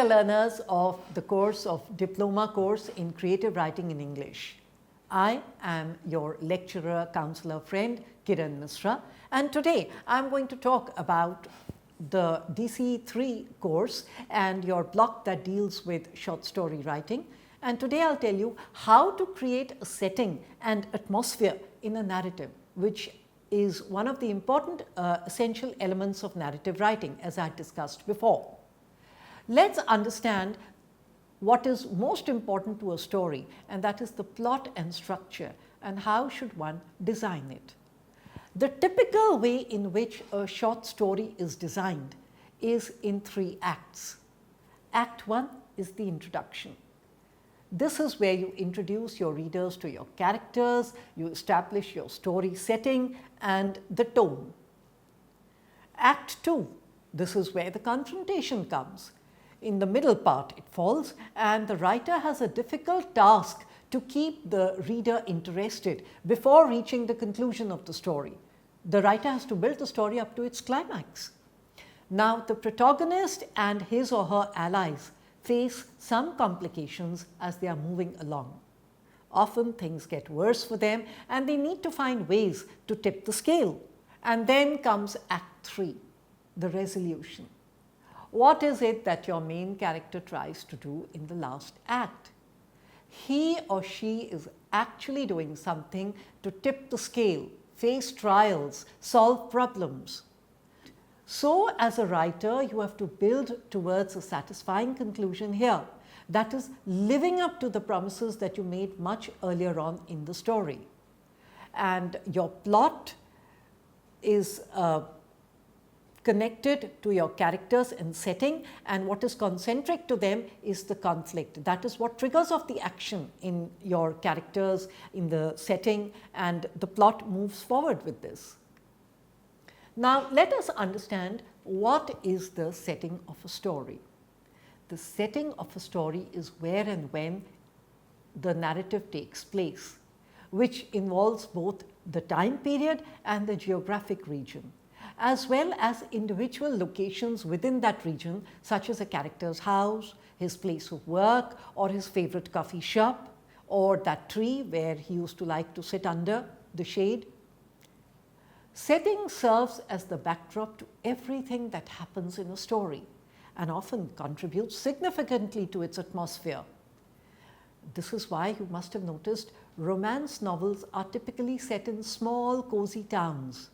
dear learners of the course of Diploma course in Creative Writing in English. I am your lecturer, counselor friend Kiran Misra, and today I am going to talk about the DC3 course and your block that deals with short story writing. And today I will tell you how to create a setting and atmosphere in a narrative, which is one of the important essential elements of narrative writing, as I discussed before. Let's understand what is most important to a story, and that is the plot and structure, and how should one design it. The typical way in which a short story is designed is in 3 acts. Act 1 is the introduction. This is where you introduce your readers to your characters, you establish your story setting and the tone. Act 2, this is where the confrontation comes. In the middle part it falls, and the writer has a difficult task to keep the reader interested before reaching the conclusion of the story. The writer has to build the story up to its climax. Now the protagonist and his or her allies face some complications as they are moving along. Often things get worse for them and they need to find ways to tip the scale. And then comes Act 3, the resolution. What is it that your main character tries to do in the last act? He or she is actually doing something to tip the scale, face trials, solve problems. So as a writer, you have to build towards a satisfying conclusion here, that is living up to the promises that you made much earlier on in the story. And your plot is connected to your characters and setting, and what is concentric to them is the conflict. That is what triggers off the action in your characters, in the setting, and the plot moves forward with this. Now let us understand what is the setting of a story. The setting of a story is where and when the narrative takes place, which involves both the time period and the geographic region, as well as individual locations within that region, such as a character's house, his place of work, or his favorite coffee shop, or that tree where he used to like to sit under the shade. Setting serves as the backdrop to everything that happens in a story and often contributes significantly to its atmosphere. This is why you must have noticed romance novels are typically set in small, cozy towns,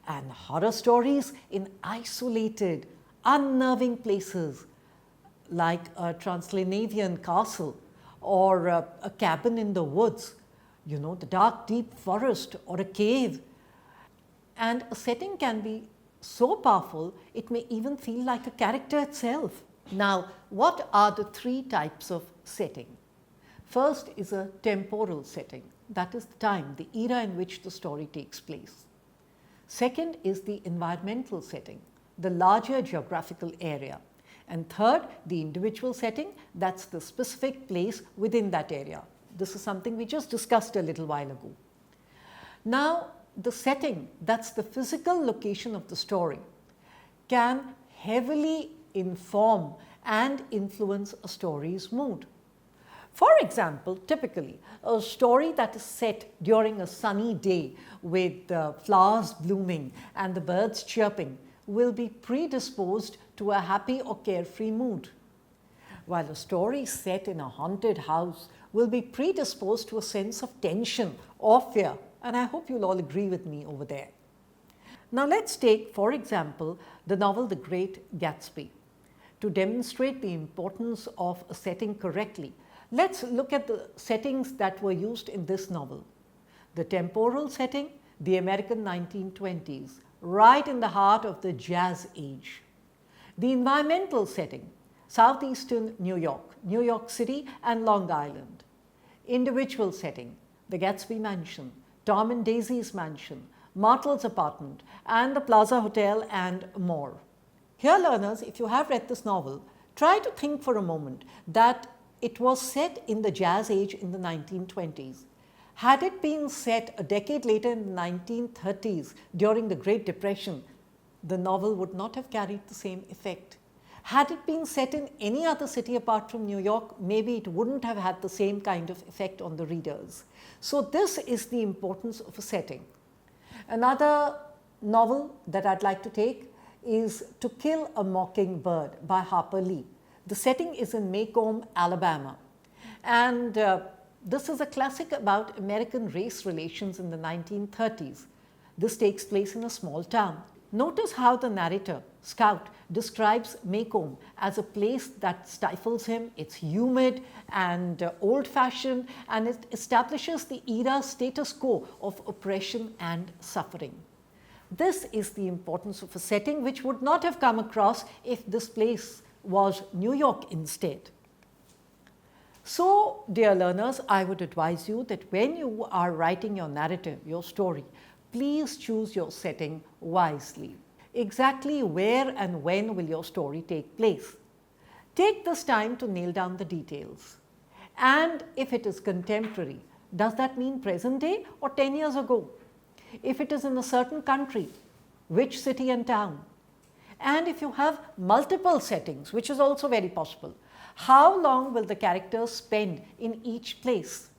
and horror stories in isolated, unnerving places like a Transylvanian castle or a cabin in the woods, you know, the dark, deep forest or a cave. And a setting can be so powerful, it may even feel like a character itself. Now, what are the 3 types of setting? First is a temporal setting, that is the time, the era in which the story takes place. Second is the environmental setting, the larger geographical area. And third, the individual setting, that's the specific place within that area. This is something we just discussed a little while ago. Now, the setting, that's the physical location of the story, can heavily inform and influence a story's mood. For example, typically, a story that is set during a sunny day with flowers blooming and the birds chirping will be predisposed to a happy or carefree mood, while a story set in a haunted house will be predisposed to a sense of tension or fear. And I hope you'll all agree with me over there. Now let's take, for example, the novel The Great Gatsby. To demonstrate the importance of a setting correctly, let's look at the settings that were used in this novel. The temporal setting, the American 1920s, right in the heart of the Jazz Age. The environmental setting, southeastern New York City and Long Island. Individual setting, the Gatsby Mansion, Tom and Daisy's mansion, Martel's apartment, and the Plaza Hotel, and more. Here, learners, if you have read this novel, try to think for a moment that it was set in the Jazz Age in the 1920s. Had it been set a decade later in the 1930s during the Great Depression, the novel would not have carried the same effect. Had it been set in any other city apart from New York, maybe it wouldn't have had the same kind of effect on the readers. So this is the importance of a setting. Another novel that I'd like to take is To Kill a Mockingbird by Harper Lee. The setting is in Macomb, Alabama. And this is a classic about American race relations in the 1930s. This takes place in a small town. Notice how the narrator, Scout, describes Macomb as a place that stifles him. It's humid and old-fashioned, and it establishes the era's status quo of oppression and suffering. This is the importance of a setting which would not have come across if this place was New York instead. So, dear learners, I would advise you that when you are writing your narrative, your story, please choose your setting wisely. Exactly where and when will your story take place? Take this time to nail down the details. And if it is contemporary, does that mean present day or 10 years ago? If it is in a certain country, which city and town? And if you have multiple settings, which is also very possible, how long will the characters spend in each place?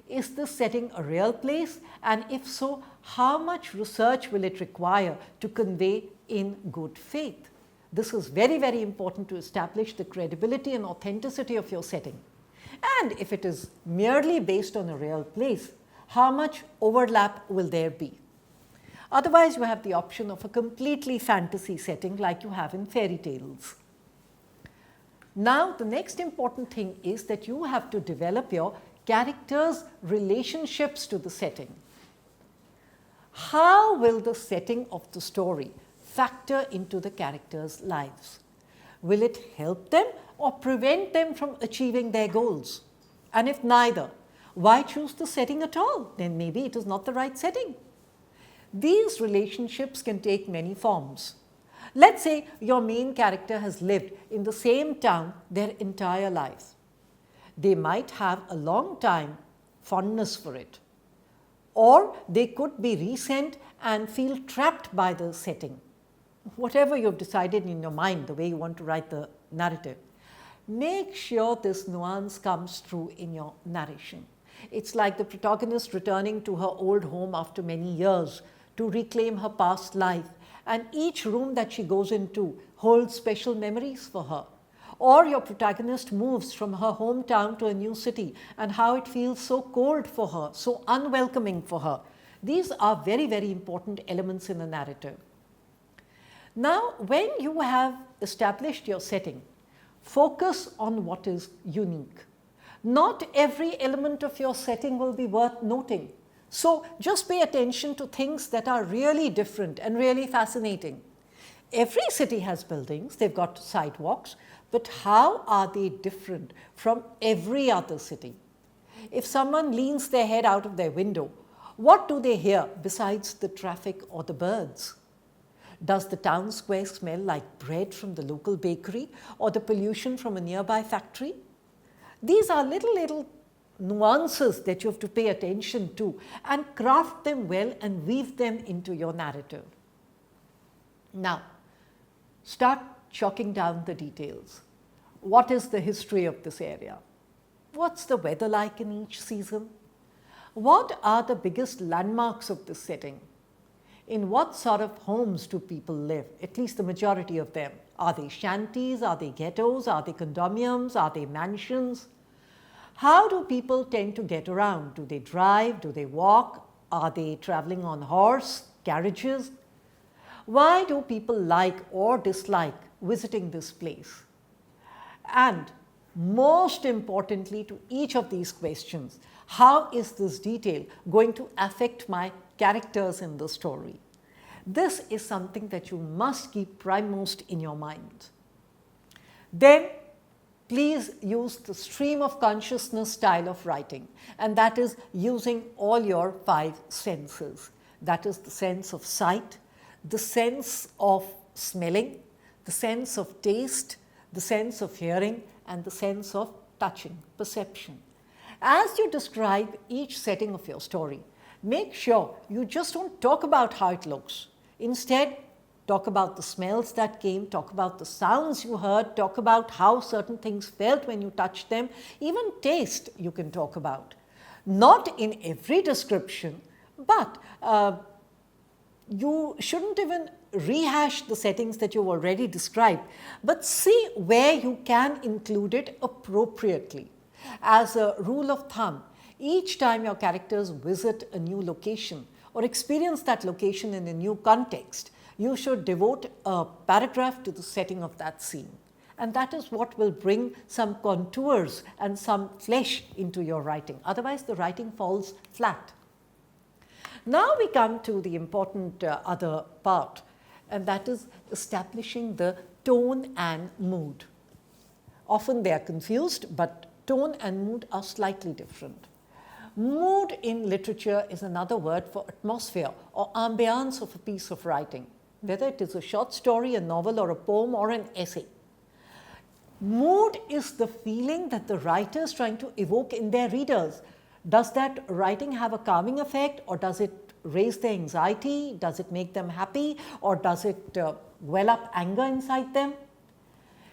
Is this setting a real place? And if so, how much research will it require to convey in good faith? This is very, very important to establish the credibility and authenticity of your setting. And if it is merely based on a real place, how much overlap will there be? Otherwise, you have the option of a completely fantasy setting like you have in fairy tales. Now, the next important thing is that you have to develop your characters' relationships to the setting. How will the setting of the story factor into the characters' lives? Will it help them or prevent them from achieving their goals? And if neither, why choose the setting at all? Then maybe it is not the right setting. These relationships can take many forms. Let's say your main character has lived in the same town their entire lives. They might have a long time fondness for it, or they could be recent and feel trapped by the setting. Whatever you've decided in your mind, the way you want to write the narrative, make sure this nuance comes through in your narration. It's like the protagonist returning to her old home after many years to reclaim her past life, and each room that she goes into holds special memories for her. Or your protagonist moves from her hometown to a new city and how it feels so cold for her, so unwelcoming for her. These are very, very important elements in a narrative. Now, when you have established your setting, focus on what is unique. Not every element of your setting will be worth noting. So just pay attention to things that are really different and really fascinating. Every city has buildings, they've got sidewalks, but how are they different from every other city? If someone leans their head out of their window, what do they hear besides the traffic or the birds? Does the town square smell like bread from the local bakery or the pollution from a nearby factory? These are little nuances that you have to pay attention to and craft them well and weave them into your narrative. Now, start chalking down the details. What is the history of this area? What's the weather like in each season? What are the biggest landmarks of this setting? In what sort of homes do people live, at least the majority of them? Are they shanties? Are they ghettos? Are they condominiums? Are they mansions? How do people tend to get around? Do they drive? Do they walk? Are they traveling on horse, carriages? Why do people like or dislike visiting this place? And most importantly to each of these questions, how is this detail going to affect my characters in the story? This is something that you must keep primemost in your mind. Then please use the stream of consciousness style of writing, and that is using all your 5 senses. That is the sense of sight, the sense of smelling, the sense of taste, the sense of hearing, and the sense of touching, perception. As you describe each setting of your story, make sure you just don't talk about how it looks. Instead, talk about the smells that came, talk about the sounds you heard, talk about how certain things felt when you touched them, even taste you can talk about. Not in every description, but you shouldn't even rehash the settings that you've already described, but see where you can include it appropriately. As a rule of thumb, each time your characters visit a new location or experience that location in a new context, you should devote a paragraph to the setting of that scene. And that is what will bring some contours and some flesh into your writing. Otherwise, the writing falls flat. Now we come to the important other part, and that is establishing the tone and mood. Often they are confused, but tone and mood are slightly different. Mood in literature is another word for atmosphere or ambiance of a piece of writing, whether it is a short story, a novel, or a poem, or an essay. Mood is the feeling that the writer is trying to evoke in their readers. Does that writing have a calming effect, or does it raise their anxiety? Does it make them happy, or does it well up anger inside them?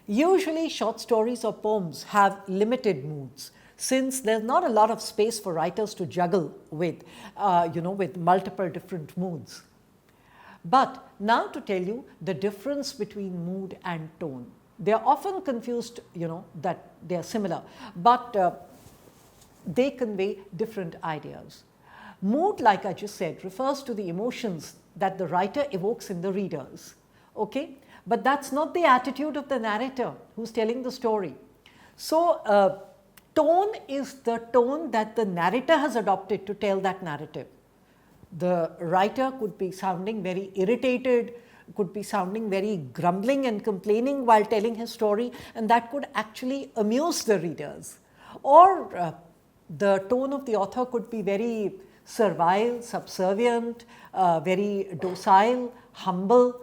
Usually short stories or poems have limited moods, since there's not a lot of space for writers to juggle with, with multiple different moods. But now to tell you the difference between mood and tone. They are often confused, that they are similar, but they convey different ideas. Mood, like I just said, refers to the emotions that the writer evokes in the readers. Okay? But that's not the attitude of the narrator who's telling the story. So, tone is the tone that the narrator has adopted to tell that narrative. The writer could be sounding very irritated, could be sounding very grumbling and complaining while telling his story, and that could actually amuse the readers. Or the tone of the author could be very servile, subservient, very docile, humble,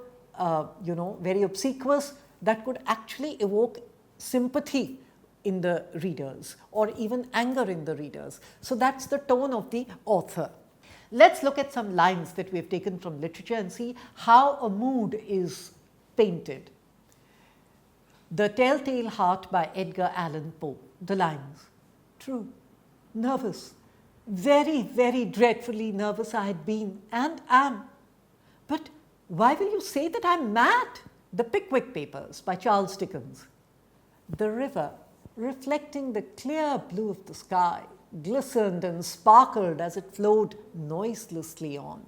very obsequious. That could actually evoke sympathy in the readers or even anger in the readers. So that's the tone of the author. Let's look at some lines that we have taken from literature and see how a mood is painted. The Telltale Heart by Edgar Allan Poe. The lines: true, nervous, very, very dreadfully nervous I had been and am. But why will you say that I'm mad? The Pickwick Papers by Charles Dickens. The river, reflecting the clear blue of the sky, glistened and sparkled as it flowed noiselessly on.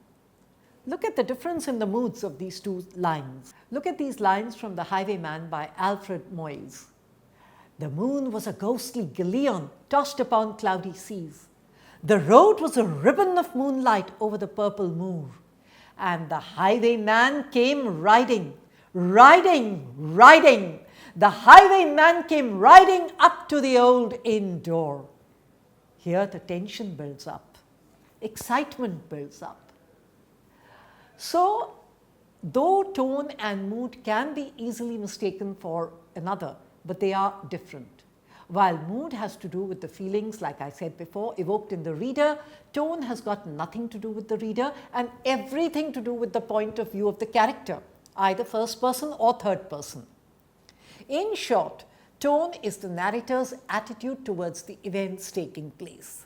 Look at the difference in the moods of these two lines. Look at these lines from The Highwayman by Alfred Moyes. The moon was a ghostly galleon tossed upon cloudy seas. The road was a ribbon of moonlight over the purple moor. And the highwayman came riding, riding, riding. The highwayman came riding up to the old inn door. Here the tension builds up, excitement builds up. So, though tone and mood can be easily mistaken for another, but they are different. While mood has to do with the feelings, like I said before, evoked in the reader, tone has got nothing to do with the reader and everything to do with the point of view of the character, either first person or third person. In short, tone is the narrator's attitude towards the events taking place.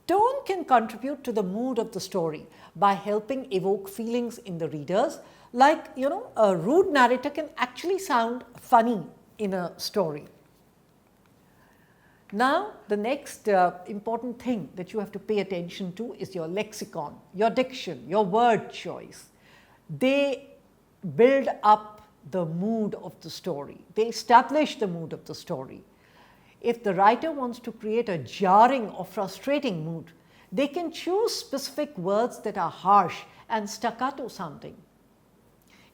Tone can contribute to the mood of the story by helping evoke feelings in the readers, like, a rude narrator can actually sound funny in a story. Now, the next important thing that you have to pay attention to is your lexicon, your diction, your word choice. They build up the mood of the story. They establish the mood of the story. If the writer wants to create a jarring or frustrating mood, they can choose specific words that are harsh and staccato sounding.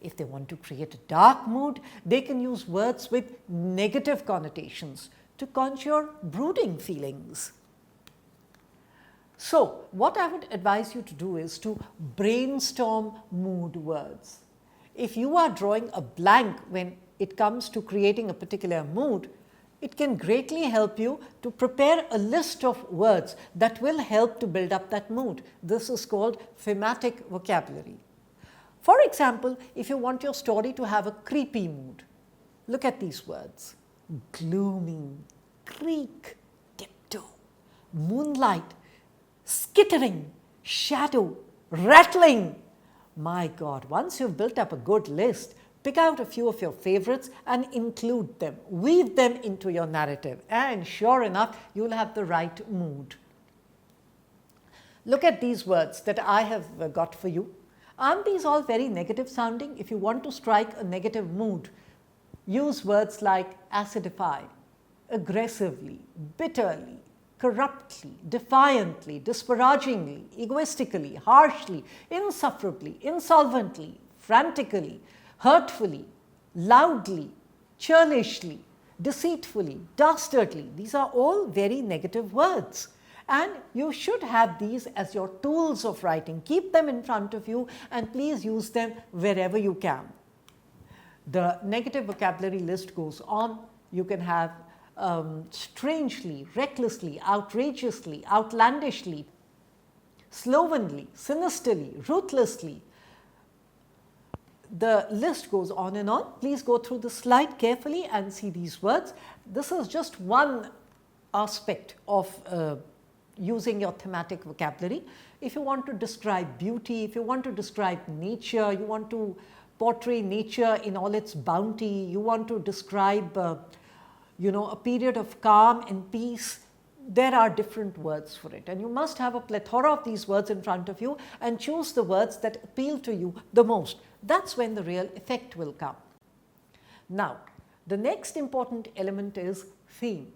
If they want to create a dark mood, they can use words with negative connotations to conjure brooding feelings. So, what I would advise you to do is to brainstorm mood words. If you are drawing a blank when it comes to creating a particular mood, it can greatly help you to prepare a list of words that will help to build up that mood. This is called thematic vocabulary. For example, if you want your story to have a creepy mood, look at these words: gloomy, creak, tiptoe, moonlight, skittering, shadow, rattling. My God, once you've built up a good list, pick out a few of your favorites and include them, weave them into your narrative, and sure enough, you'll have the right mood. Look at these words that I have got for you. Aren't these all very negative sounding? If you want to strike a negative mood, use words like acidify, aggressively, bitterly, corruptly, defiantly, disparagingly, egoistically, harshly, insufferably, insolvently, frantically, hurtfully, loudly, churlishly, deceitfully, dastardly. These are all very negative words. And you should have these as your tools of writing. Keep them in front of you and please use them wherever you can. The negative vocabulary list goes on. You can have strangely, recklessly, outrageously, outlandishly, slovenly, sinisterly, ruthlessly. The list goes on and on. Please go through the slide carefully and see these words. This is just one aspect of using your thematic vocabulary. If you want to describe beauty, if you want to describe nature, you want to portray nature in all its bounty, you want to describe a period of calm and peace, there are different words for it. And you must have a plethora of these words in front of you and choose the words that appeal to you the most. That's when the real effect will come. Now, the next important element is theme.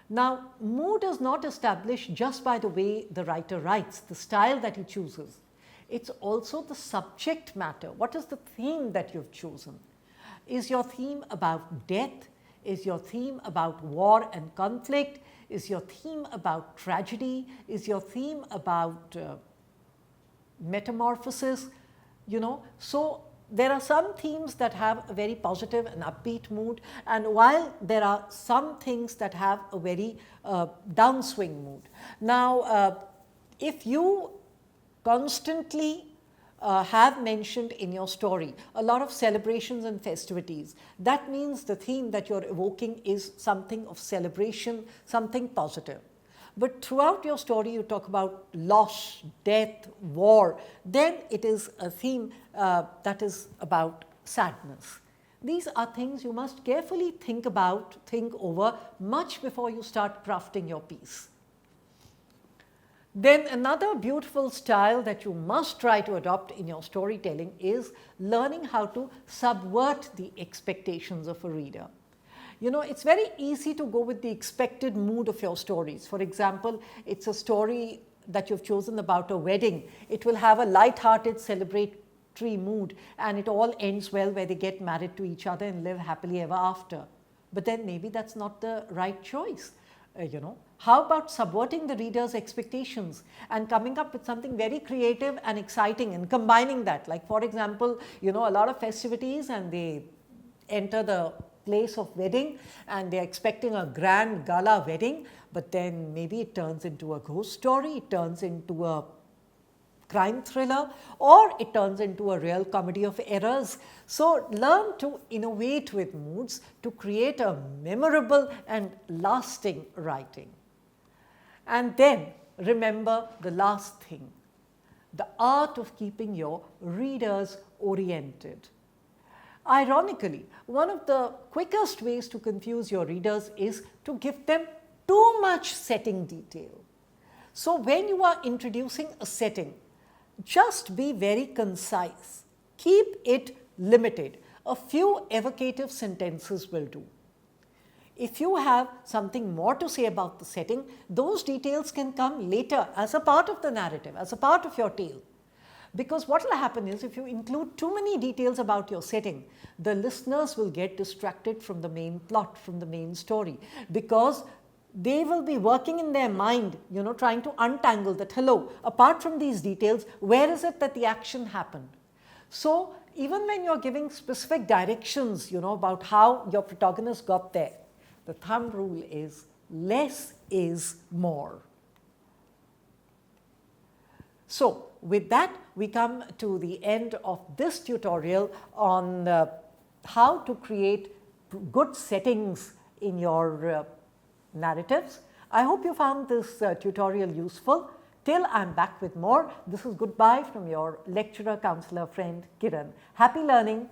Now, mood is not established just by the way the writer writes, the style that he chooses. It's also the subject matter. What is the theme that you've chosen? Is your theme about death? Is your theme about war and conflict? Is your theme about tragedy? Is your theme about metamorphosis? So there are some themes that have a very positive and upbeat mood, and while there are some things that have a very downswing mood. Now, if you constantly have mentioned in your story a lot of celebrations and festivities, that means the theme that you're evoking is something of celebration, something positive. But throughout your story you talk about loss, death, war, then it is a theme that is about sadness. These are things you must carefully think over much before you start crafting your piece. Then another beautiful style that you must try to adopt in your storytelling is learning how to subvert the expectations of a reader. It's very easy to go with the expected mood of your stories. For example, it's a story that you've chosen about a wedding. It will have a light-hearted, celebratory mood, and it all ends well where they get married to each other and live happily ever after. But then maybe that's not the right choice. How about subverting the reader's expectations and coming up with something very creative and exciting and combining that? Like, for example, a lot of festivities and they enter the place of wedding and they're expecting a grand gala wedding, but then maybe it turns into a ghost story, it turns into a crime thriller, or it turns into a real comedy of errors. So learn to innovate with moods to create a memorable and lasting writing. And then remember the last thing, the art of keeping your readers oriented. Ironically, one of the quickest ways to confuse your readers is to give them too much setting detail. So when you are introducing a setting, just be very concise. Keep it limited. A few evocative sentences will do. If you have something more to say about the setting, those details can come later as a part of the narrative, as a part of your tale. Because what will happen is, if you include too many details about your setting, the listeners will get distracted from the main plot, from the main story, because they will be working in their mind, trying to untangle that, hello, apart from these details, where is it that the action happened? So even when you're giving specific directions, about how your protagonist got there, the thumb rule is less is more. So with that, we come to the end of this tutorial on how to create good settings in your narratives. I hope you found this tutorial useful. Till I am back with more, this is goodbye from your lecturer, counselor, friend Kiran. Happy learning.